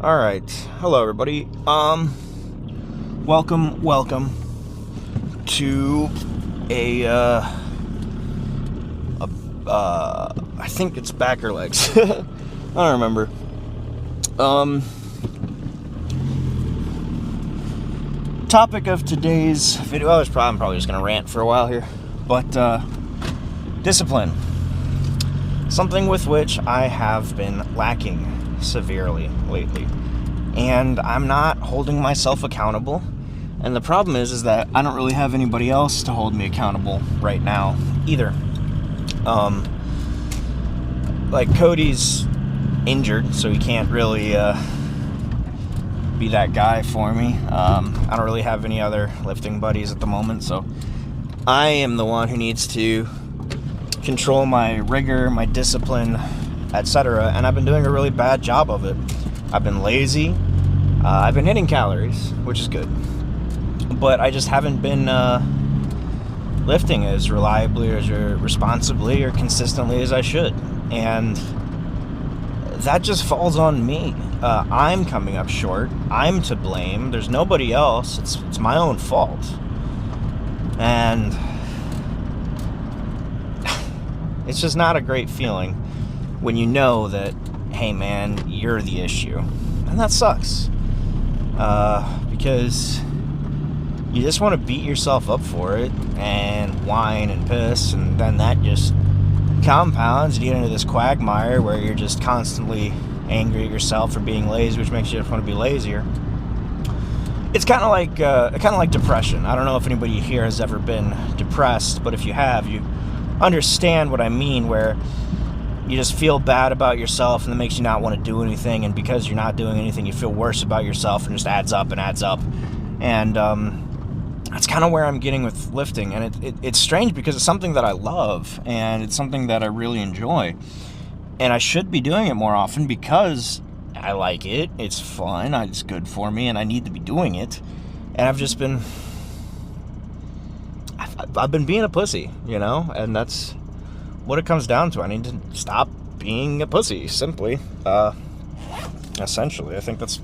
All right. Hello, everybody. Welcome to I think it's back or legs. I don't remember. Topic of today's video. I'm probably just gonna rant for a while here, but discipline. Something with which I have been lacking severely lately, and I'm not holding myself accountable. And the problem is that I don't really have anybody else to hold me accountable right now either. Like Cody's injured, so he can't really be that guy for me. I don't really have any other lifting buddies at the moment, so I am the one who needs to control my rigor, my discipline, etc. And I've been doing a really bad job of it. I've been lazy. I've been hitting calories, which is good, but I just haven't been lifting as reliably or responsibly or consistently as I should, and that just falls on me. I'm coming up short. I'm to blame. There's nobody else. It's my own fault. And it's just not a great feeling when you know that, hey man, you're the issue. And that sucks. Because you just want to beat yourself up for it and whine and piss, and then that just compounds. You get into this quagmire where you're just constantly angry at yourself for being lazy, which makes you just want to be lazier. It's kind of like depression. I don't know if anybody here has ever been depressed, but if you have, you understand what I mean, where you just feel bad about yourself and it makes you not want to do anything, and because you're not doing anything you feel worse about yourself, and it just adds up and adds up. And that's kind of where I'm getting with lifting, and it's strange because it's something that I love and it's something that I really enjoy, and I should be doing it more often because I like it, it's fun, it's good for me, and I need to be doing it. And I've just been I've been being a pussy, and that's what it comes down to. I need to stop being a pussy, simply. Essentially, I think that's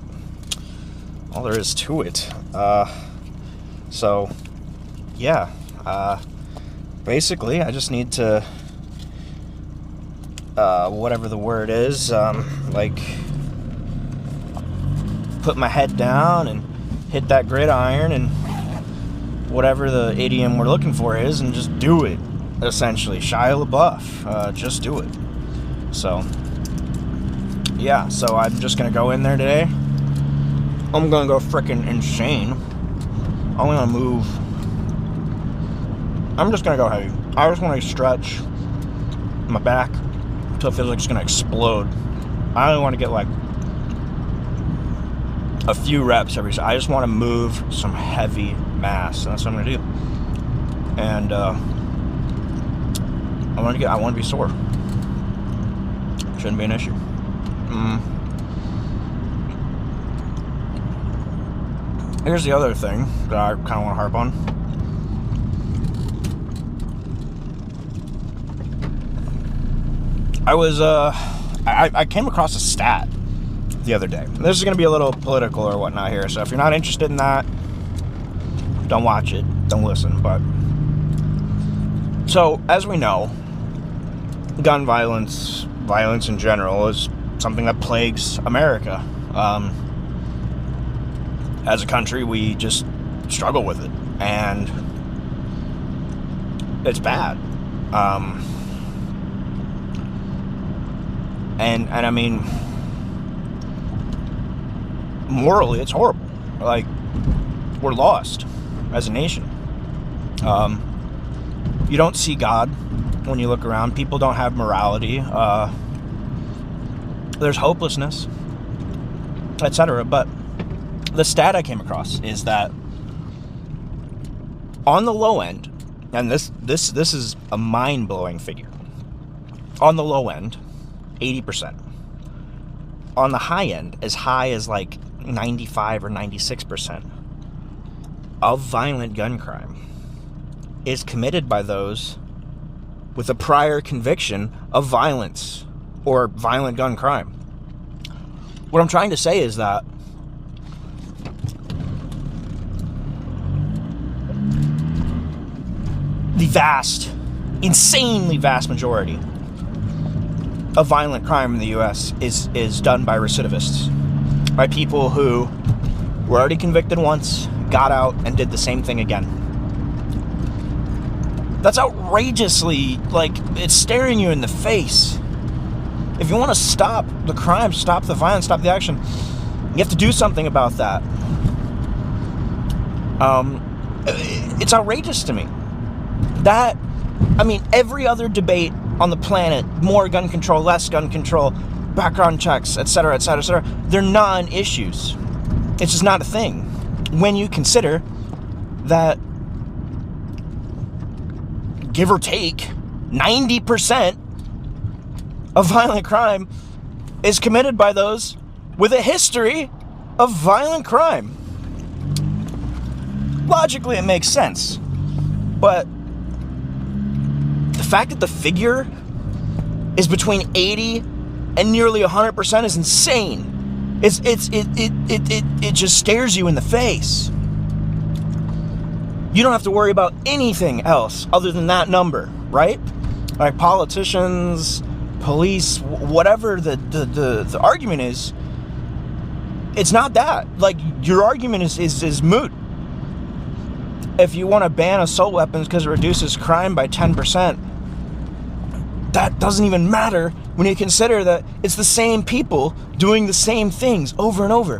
all there is to it. So, yeah. Basically, I just need to, whatever the word is, put my head down and hit that gridiron, and whatever the idiom we're looking for is, and just do it. Essentially, Shia LaBeouf, just do it. So, yeah, so I'm just gonna go in there today. I'm gonna go freaking insane. I'm gonna move. I'm just gonna go heavy. I just want to stretch my back until it feels like it's gonna explode. I only want to get like a few reps every. I just want to move some heavy mass, and that's what I'm gonna do. And I want to be sore. Shouldn't be an issue. Here's the other thing that I kind of want to harp on. I came across a stat the other day. This is going to be a little political or whatnot here, so if you're not interested in that, don't watch it, don't listen. But so, as we know, gun violence in general, is something that plagues America. As a country, we just struggle with it, and it's bad. And I mean, morally, it's horrible. Like, we're lost as a nation. You don't see God when you look around. People don't have morality. There's hopelessness, etc. But the stat I came across is that on the low end, and this is a mind-blowing figure. On the low end, 80%. On the high end, as high as like 95 or 96% of violent gun crime is committed by those with a prior conviction of violence or violent gun crime. What I'm trying to say is that the vast, insanely vast majority of violent crime in the U.S. is done by recidivists, by people who were already convicted once, got out, and did the same thing again. That's outrageously, like, it's staring you in the face. If you want to stop the crime, stop the violence, stop the action, you have to do something about that. It's outrageous to me. That, I mean, every other debate on the planet, more gun control, less gun control, background checks, etc., etc., etc., they're non-issues. It's just not a thing. When you consider that, give or take, 90% of violent crime is committed by those with a history of violent crime. Logically, it makes sense. But the fact that the figure is between 80 and nearly 100% is insane. It just stares you in the face. You don't have to worry about anything else other than that number, right? Like politicians, police, whatever the argument is, it's not that. Like, your argument is moot. If you want to ban assault weapons because it reduces crime by 10%, that doesn't even matter when you consider that it's the same people doing the same things over and over.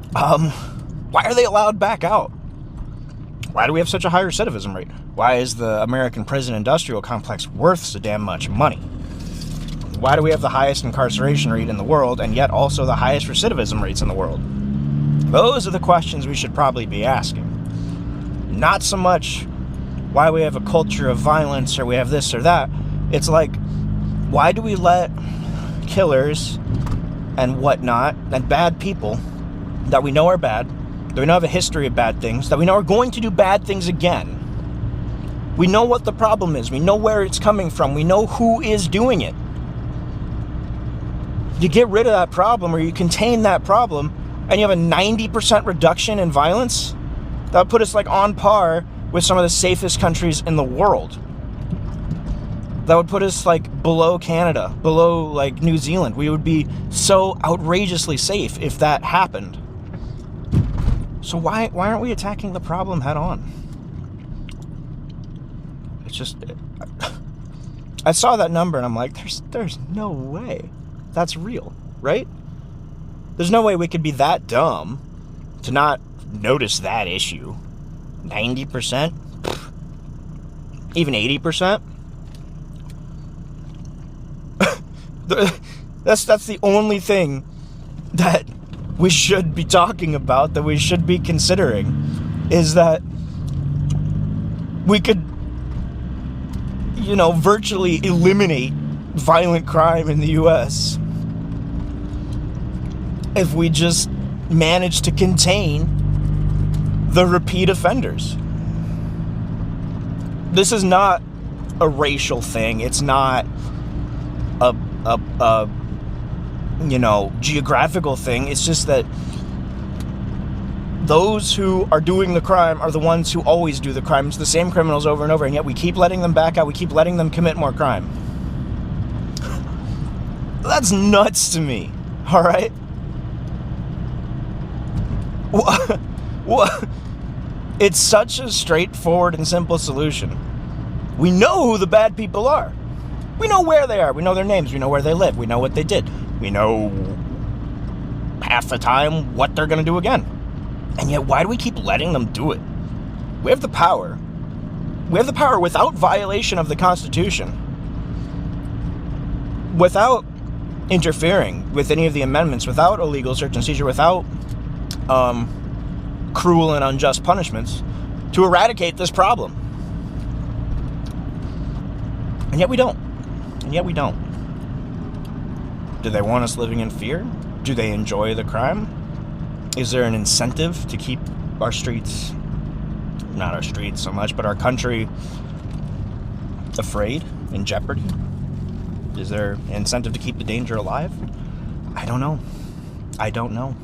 Why are they allowed back out? Why do we have such a high recidivism rate? Why is the American prison industrial complex worth so damn much money? Why do we have the highest incarceration rate in the world and yet also the highest recidivism rates in the world? Those are the questions we should probably be asking. Not so much why we have a culture of violence or we have this or that. It's like, why do we let killers and whatnot and bad people that we know are bad, that we know have a history of bad things, that we know are going to do bad things again? We know what the problem is. We know where it's coming from. We know who is doing it. You get rid of that problem or you contain that problem and you have a 90% reduction in violence, that would put us like on par with some of the safest countries in the world. That would put us like below Canada, below like New Zealand. We would be so outrageously safe if that happened. So why aren't we attacking the problem head on? It's just, I saw that number and I'm like, there's no way that's real, right? There's no way we could be that dumb to not notice that issue. 90%? Even 80%? That's the only thing that we should be talking about, that we should be considering, is that we could, virtually eliminate violent crime in the U.S. if we just manage to contain the repeat offenders. This is not a racial thing. It's not a geographical thing. It's just that those who are doing the crime are the ones who always do the crime. It's the same criminals over and over, and yet we keep letting them back out. We keep letting them commit more crime. That's nuts to me. All right? What? It's such a straightforward and simple solution. We know who the bad people are. We know where they are. We know their names. We know where they live. We know what they did. We know half the time what they're going to do again. And yet, why do we keep letting them do it? We have the power. We have the power without violation of the Constitution. Without interfering with any of the amendments, without illegal search and seizure, without cruel and unjust punishments, to eradicate this problem. And yet we don't. And yet we don't. Do they want us living in fear? Do they enjoy the crime? Is there an incentive to keep our streets, not our streets so much, but our country afraid, in jeopardy? Is there an incentive to keep the danger alive? I don't know. I don't know.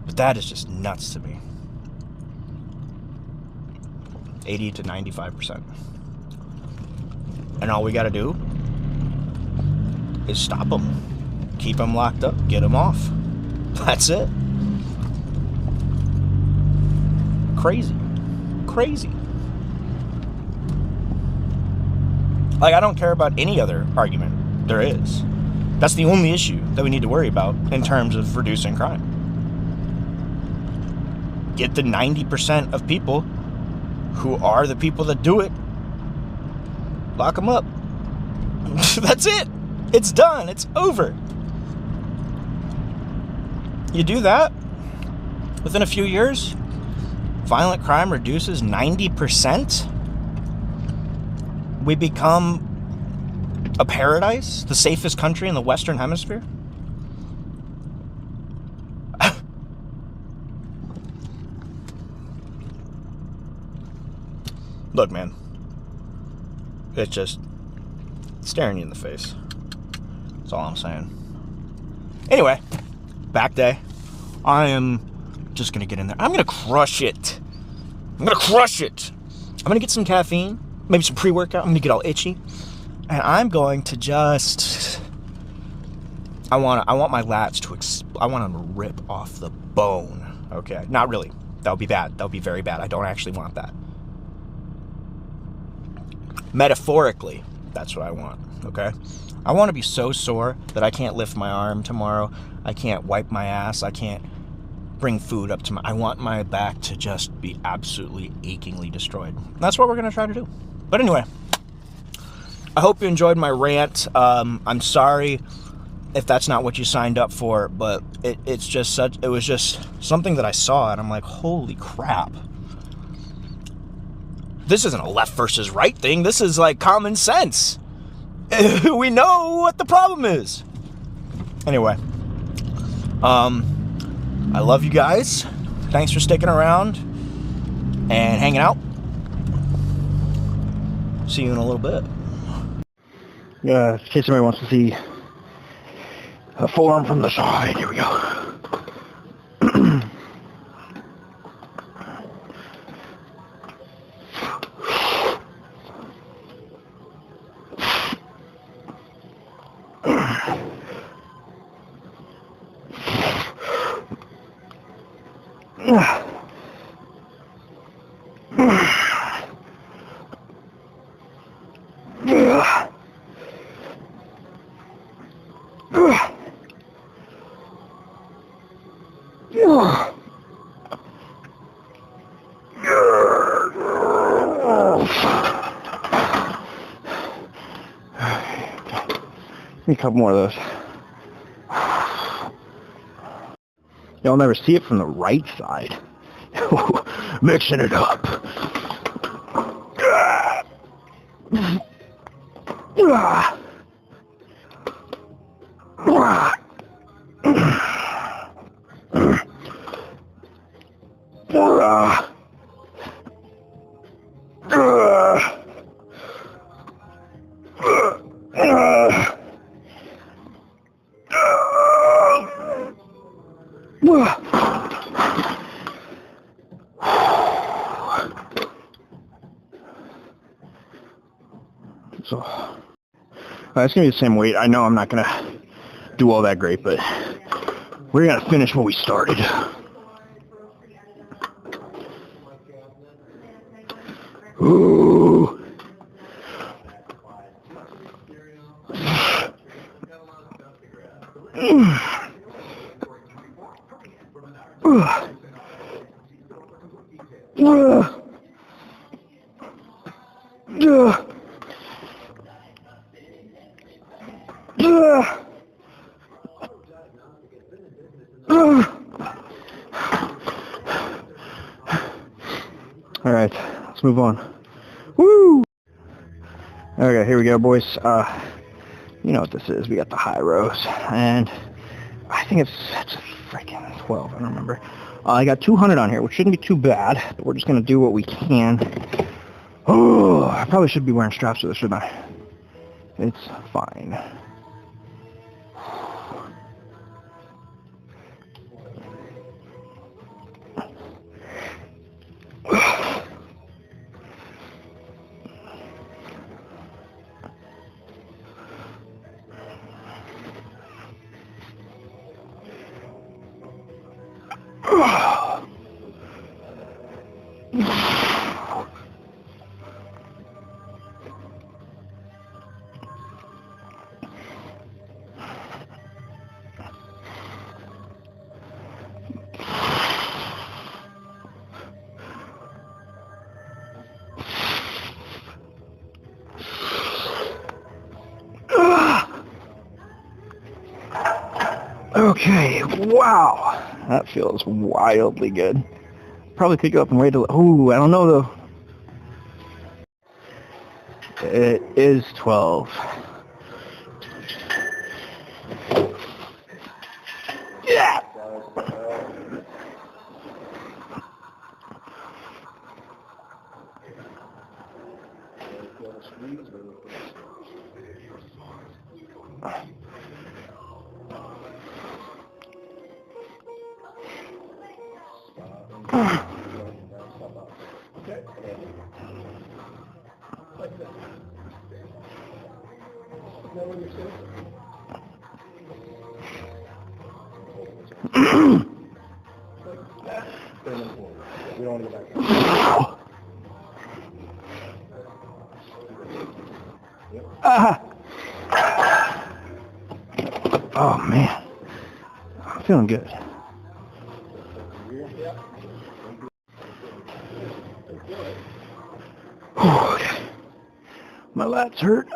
But that is just nuts to me. 80 to 95%. And all we got to do is stop them. Keep them locked up. Get them off. That's it. Crazy. Crazy. Like, I don't care about any other argument there is. That's the only issue that we need to worry about in terms of reducing crime. Get the 90% of people who are the people that do it, lock them up. That's it. It's done. It's over. You do that, within a few years, violent crime reduces 90%. We become a paradise, the safest country in the Western Hemisphere. Look, man, it's just staring you in the face. That's all I'm saying. Anyway, back day. I am just going to get in there. I'm going to crush it. I'm going to crush it. I'm going to get some caffeine, maybe some pre-workout. I'm going to get all itchy. And I'm going to just... I want my lats to... I want them to rip off the bone. Okay? Not really. That would be bad. That would be very bad. I don't actually want that. Metaphorically, that's what I want. Okay? I want to be so sore that I can't lift my arm tomorrow. I can't wipe my ass. I can't bring food up to my... I want my back to just be absolutely achingly destroyed. That's what we're going to try to do. But anyway, I hope you enjoyed my rant. I'm sorry if that's not what you signed up for, but it was just something that I saw, and I'm like, holy crap. This isn't a left versus right thing. This is like common sense. We know what the problem is. Anyway, I love you guys. Thanks for sticking around and hanging out. See you in a little bit. In case somebody wants to see a forearm from the side, here we go. A couple more of those. You'll never see it from the right side. Mixing it up. So, it's going to be the same weight. I know I'm not going to do all that great, but we're going to finish what we started. Ooh. All right, let's move on. Woo! Okay, here we go, boys. You know what this is. We got the high rows, and I think it's a freaking 12. I don't remember. I got 200 on here, which shouldn't be too bad, but we're just gonna do what we can. Oh, I probably should be wearing straps for this, shouldn't I? It's fine. Okay, wow. That feels wildly good. Probably pick it up and wait till... Ooh, I don't know though. It is 12. Yeah! Oh man, I'm feeling good. Okay. My lats hurt.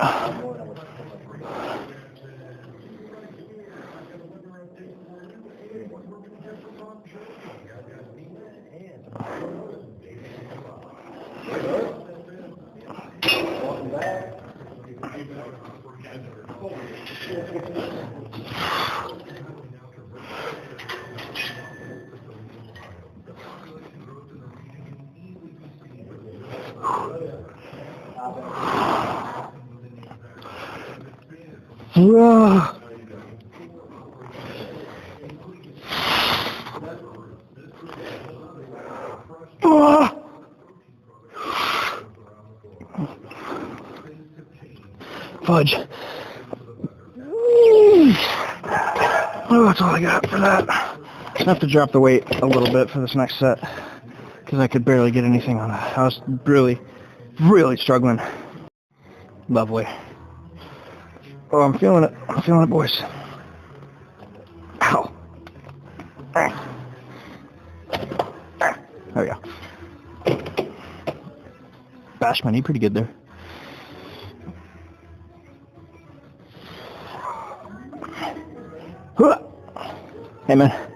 Fudge. Oh, that's all I got for that. I have to drop the weight a little bit for this next set because I could barely get anything on it. I was really struggling. Lovely. Oh, I'm feeling it. I'm feeling it, boys. Ow. There we go. Bashed my knee pretty good there. Hey, man.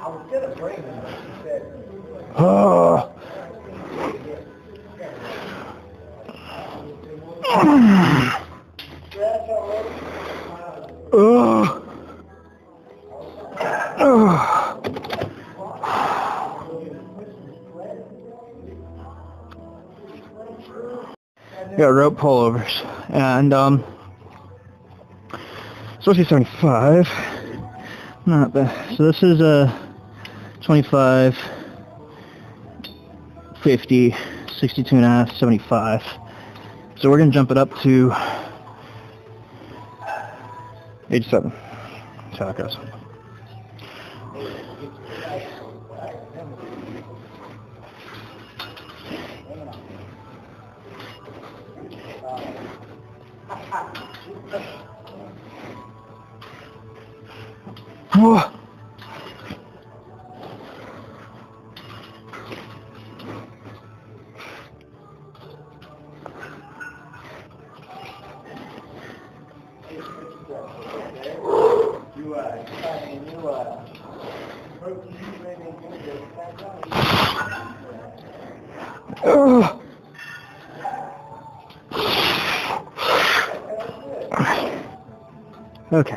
I was gonna bring them, but she said. Got rope pullovers, and supposed to be 75. Not bad. So this is a 25, 50, 62 and a half, 75. So we're gonna jump it up to 87. That's how it goes. Oh. Okay.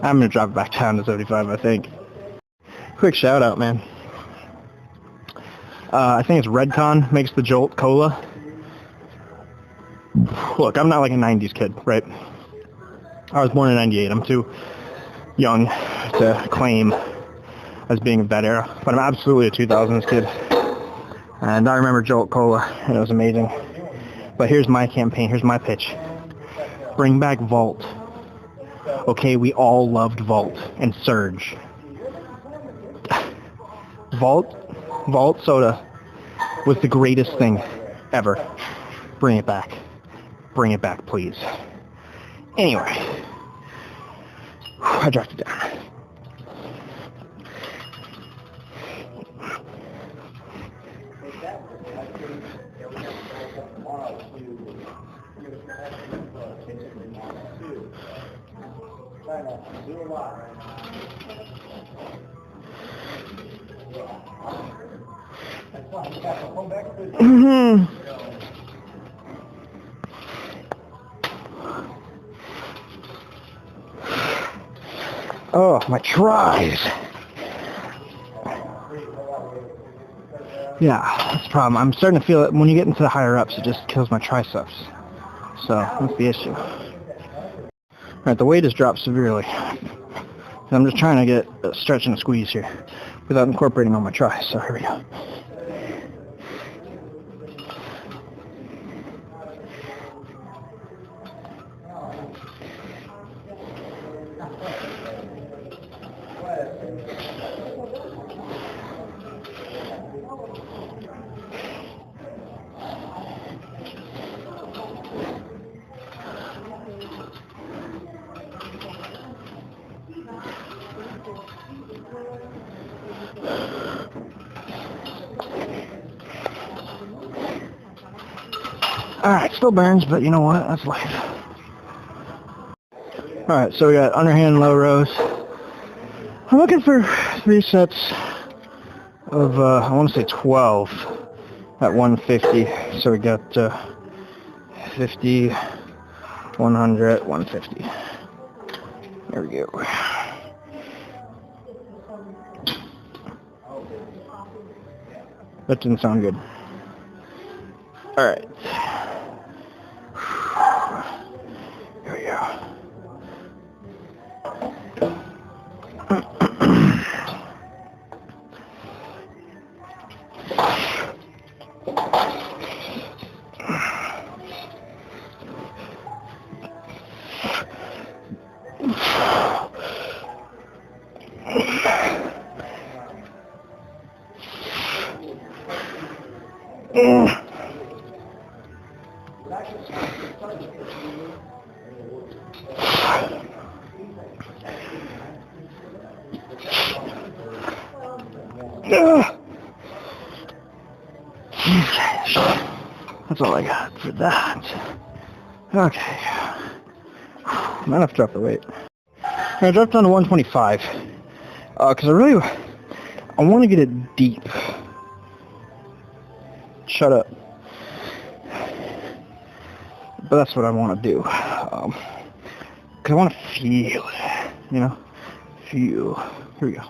I'm gonna drop it back down to 75, I think. Quick shout out, man. I think it's Redcon makes the Jolt Cola. Look, I'm not like a 90s kid, right? I was born in 98. I'm too young to claim as being of that era, but I'm absolutely a 2000s kid. And I remember Jolt Cola, and it was amazing. But here's my campaign, here's my pitch. Bring back Vault. Okay, we all loved Vault and Surge. Vault soda was the greatest thing ever. Bring it back. Bring it back, please. Anyway, I dropped it down. Oh, my tries. Yeah, that's the problem. I'm starting to feel it when you get into the higher ups, it just kills my triceps. So, that's the issue. Alright, the weight has dropped severely. I'm just trying to get a stretch and a squeeze here without incorporating all my tries. So, here we go. Alright, still burns, but you know what? That's life. Alright, so we got underhand low rows. I'm looking for 3 sets of, I want to say 12 at 150. So we got 50, 100, 150. There we go. That didn't sound good. Alright. Here we go. That's all I got for that. Okay. Might have to drop the weight. I dropped down to 125. Because I want to get it deep. Shut up. But that's what I want to do. Because I want to feel it. You know? Feel. Here we go.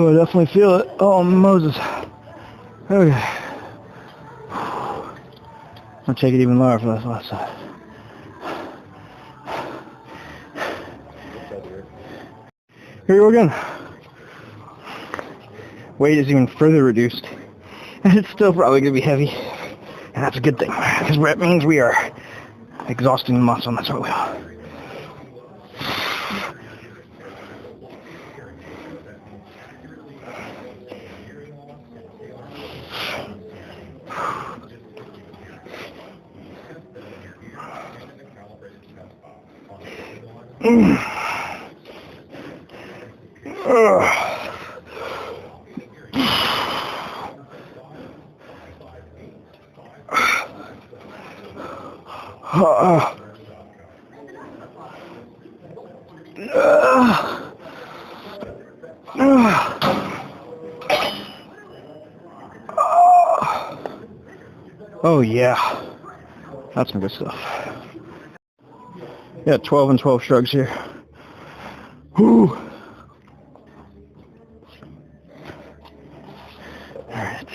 Oh, I definitely feel it. Oh, Moses. Okay. I'll take it even lower for this last side. Here we go again. Weight is even further reduced. And it's still probably going to be heavy. And that's a good thing. Because that means we are exhausting the muscle, and that's what we are. Oh yeah, that's some good stuff. Yeah, 12 and 12 shrugs here. Whoo! Alright.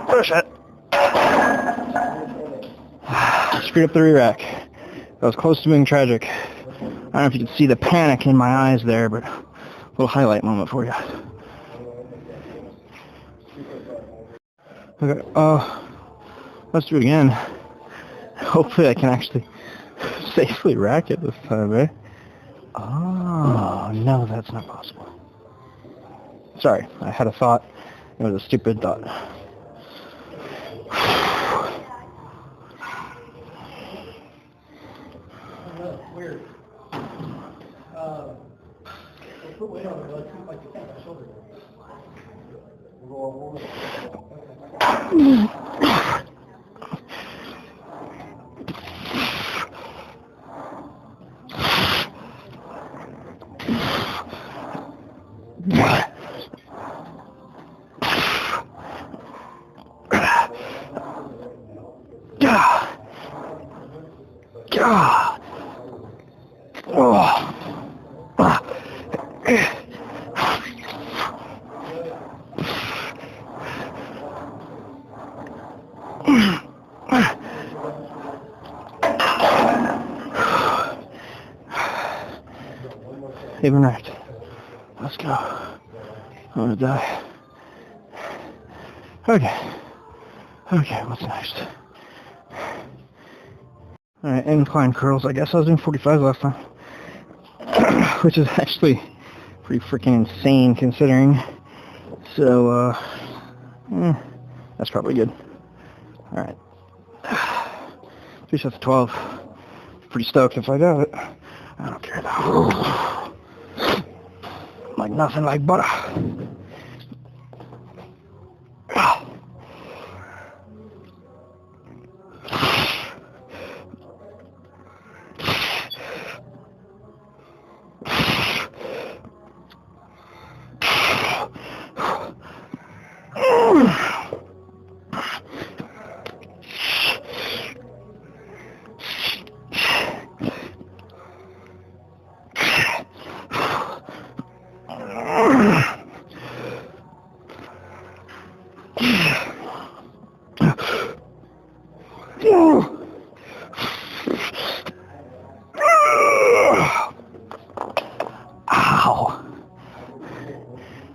Push it. Screwed up the rear rack. That was close to being tragic. I don't know if you can see the panic in my eyes there, but a little highlight moment for you. Okay, let's do it again. Hopefully I can actually safely rack it this time, eh? Oh, no, that's not possible. Sorry, I had a thought. It was a stupid thought. Weird. Put weight on it, like you can't my shoulder. Even right. Let's go. I'm gonna die. Okay. Okay, what's next? Alright, incline curls. I guess I was doing 45 last time. Which is actually pretty freaking insane considering. So, that's probably good. Alright. 3 sets of 12. Pretty stoked if I got it. I don't care though. Like nothing like butter. Ow.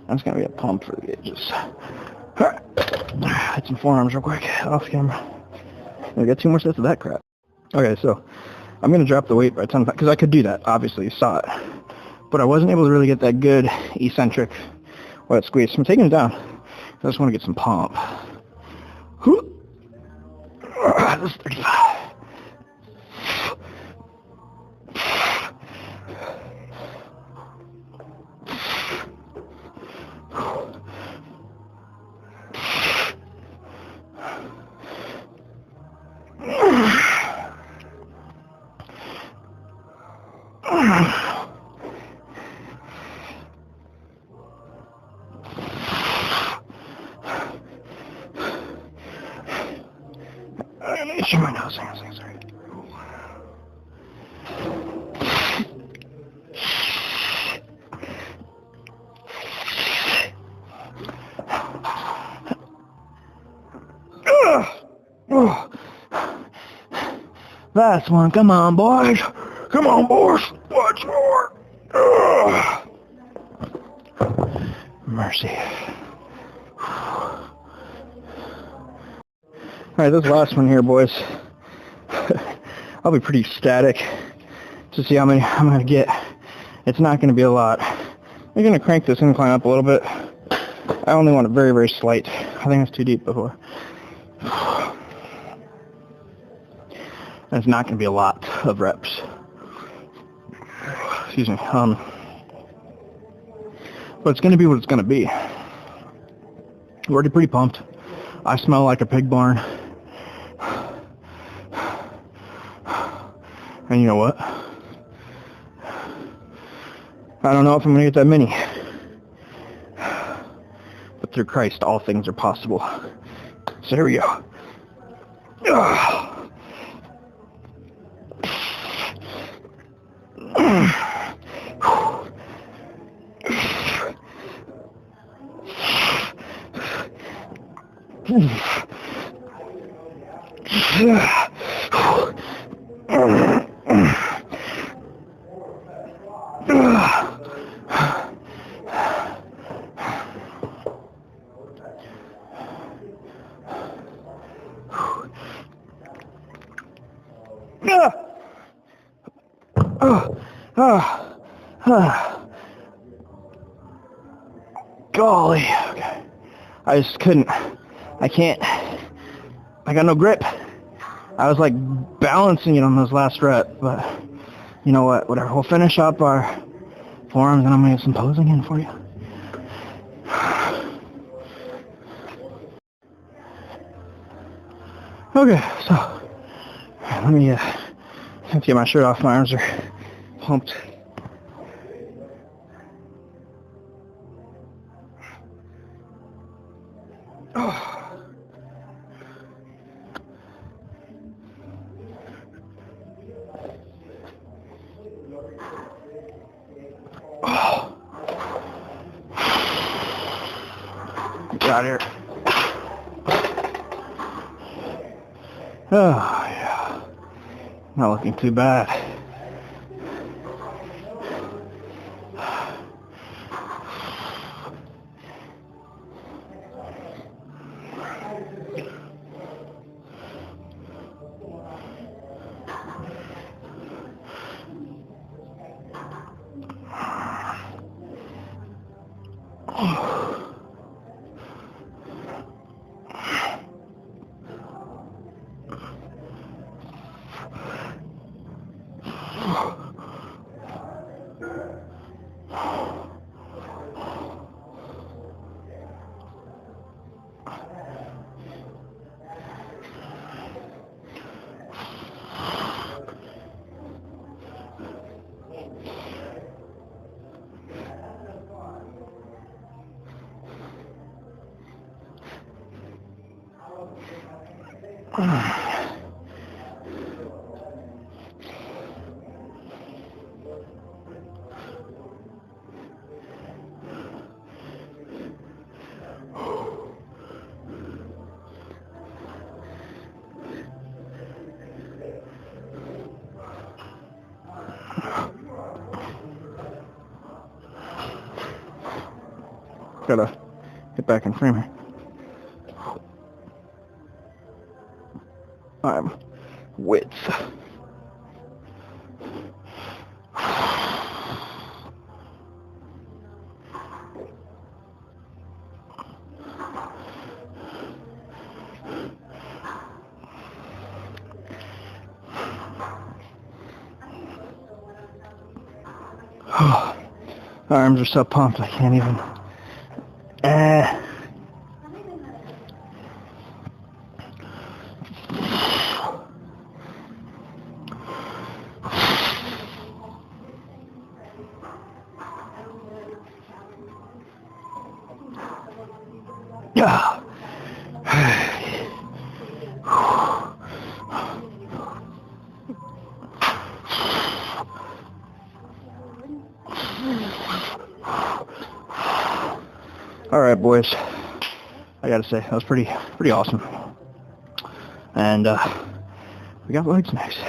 That's gonna be a pump for the ages. Hit some forearms real quick, off camera. I got 2 more sets of that crap. Okay, so I'm gonna drop the weight by 10 because I could do that. Obviously, you saw it, but I wasn't able to really get that good eccentric wet squeeze. So I'm taking it down. I just want to get some pump. This is 35. I'm gonna itch my nose. Sorry. Last one. Come on, boys. Come on, boys. What's more? Mercy. Alright, this last one here, boys. I'll be pretty static. to see how many I'm going to get. It's not going to be a lot. I'm going to crank this incline up a little bit. I only want it very, very slight. I think it's too deep before. And it's not going to be a lot of reps. Excuse me. But it's going to be what it's going to be. I'm already pretty pumped. I smell like a pig barn. And you know what? I don't know if I'm going to get that many. But through Christ, all things are possible. So here we go. Golly. Okay. I just couldn't. I can't. I got no grip. I was like balancing it on those last reps, but you know what? Whatever. We'll finish up our forearms and I'm going to get some posing in for you. Okay, so let me get my shirt off. My arms are pumped. Oh. Oh. Get out of here. Oh, yeah. Not looking too bad. Gotta get back in frame here. I'm width. Oh, my arms are so pumped I can't even. Yeah. All right, boys. I gotta say that was pretty awesome. And we got legs next.